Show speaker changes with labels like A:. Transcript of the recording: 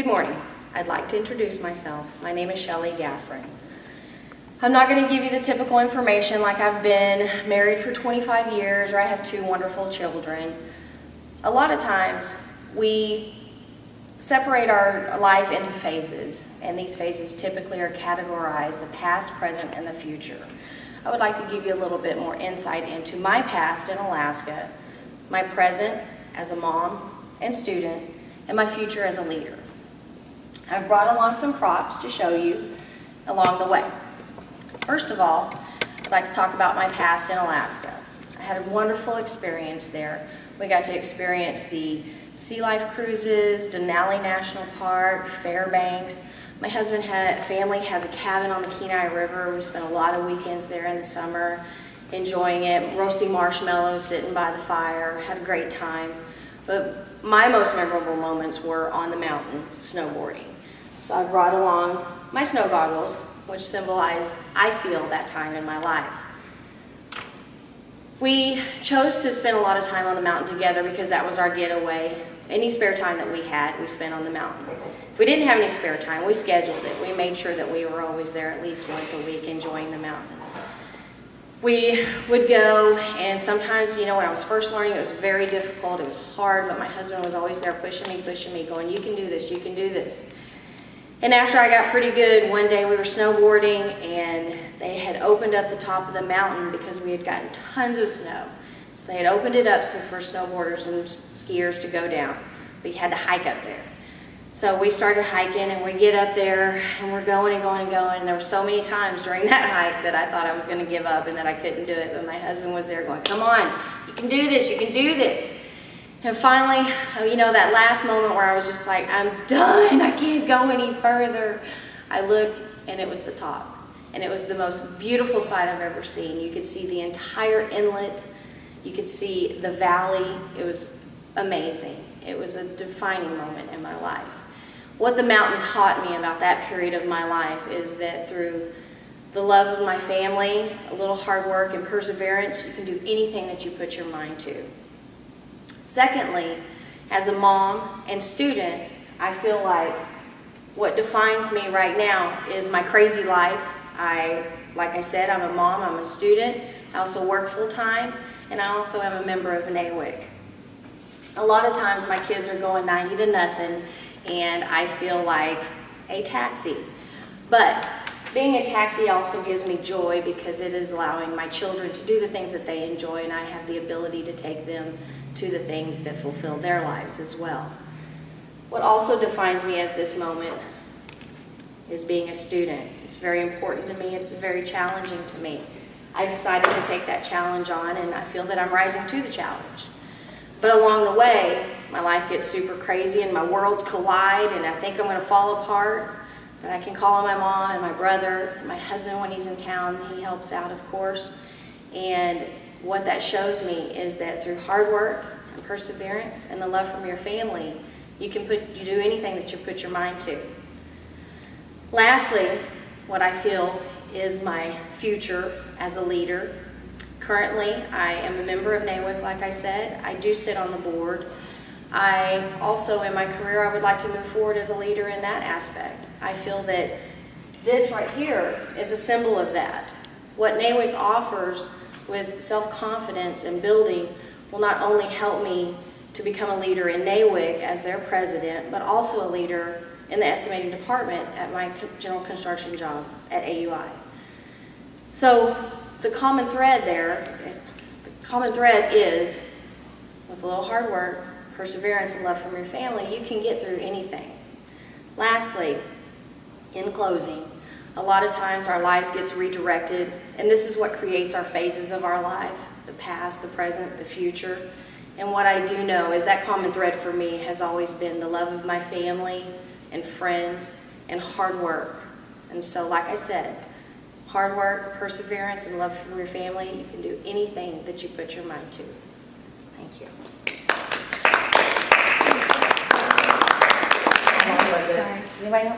A: Good morning. I'd like to introduce myself. My name is Shelley Gaffron. I'm not going to give you the typical information like I've been married for 25 years or I have 2 wonderful children. A lot of times we separate our life into phases, and these phases typically are categorized the past, present, and the future. I would like to give you a little bit more insight into my past in Alaska, my present as a mom and student, and my future as a leader. I've brought along some props to show you along the way. First of all, I'd like to talk about my past in Alaska. I had a wonderful experience there. We got to experience the sea life cruises, Denali National Park, Fairbanks. My husband family has a cabin on the Kenai River. We spent a lot of weekends there in the summer, enjoying it, roasting marshmallows, sitting by the fire, had a great time. But my most memorable moments were on the mountain, snowboarding. So I brought along my snow goggles, which symbolize, I feel, that time in my life. We chose to spend a lot of time on the mountain together because that was our getaway. Any spare time that we had, we spent on the mountain. If we didn't have any spare time, we scheduled it. We made sure that we were always there at least once a week enjoying the mountain. We would go, and sometimes, when I was first learning, it was very difficult, it was hard, but my husband was always there pushing me, going, you can do this, you can do this. And after I got pretty good, one day we were snowboarding, and they had opened up the top of the mountain because we had gotten tons of snow. So they had opened it up for snowboarders and skiers to go down. We had to hike up there. So we started hiking, and we get up there, and we're going and going and going. And there were so many times during that hike that I thought I was going to give up and that I couldn't do it. But my husband was there going, come on, you can do this, you can do this. And finally, that last moment where I was just like, I'm done, I can't go any further. I looked, and it was the top. And it was the most beautiful sight I've ever seen. You could see the entire inlet. You could see the valley. It was amazing. It was a defining moment in my life. What the mountain taught me about that period of my life is that through the love of my family, a little hard work and perseverance, you can do anything that you put your mind to. Secondly, as a mom and student, I feel like what defines me right now is my crazy life. Like I said, I'm a mom, I'm a student, I also work full-time, and I also am a member of NAWIC. A lot of times my kids are going 90 to nothing, and I feel like a taxi. But being a taxi also gives me joy because it is allowing my children to do the things that they enjoy, and I have the ability to take them to the things that fulfill their lives as well. What also defines me as this moment is being a student. It's very important to me. It's very challenging to me. I decided to take that challenge on, and I feel that I'm rising to the challenge. But along the way, my life gets super crazy and my worlds collide, and I think I'm going to fall apart. But I can call on my mom and my brother, and my husband when he's in town. He helps out, of course. And what that shows me is that through hard work and perseverance and the love from your family, you do anything that you put your mind to. Lastly, what I feel is my future as a leader. Currently, I am a member of NAWIC, like I said. I do sit on the board. I also, in my career, I would like to move forward as a leader in that aspect. I feel that this right here is a symbol of that. What NAWIC offers with self-confidence and building will not only help me to become a leader in NAWIC as their president, but also a leader in the estimating department at my general construction job at AUI. So the common thread is, with a little hard work, perseverance, and love from your family, you can get through anything. Lastly, in closing, a lot of times our lives gets redirected, and this is what creates our phases of our life, the past, the present, the future. And what I do know is that common thread for me has always been the love of my family and friends and hard work. And so, like I said, hard work, perseverance, and love from your family, you can do anything that you put your mind to. Thank you.
B: Sorry. Does anybody know?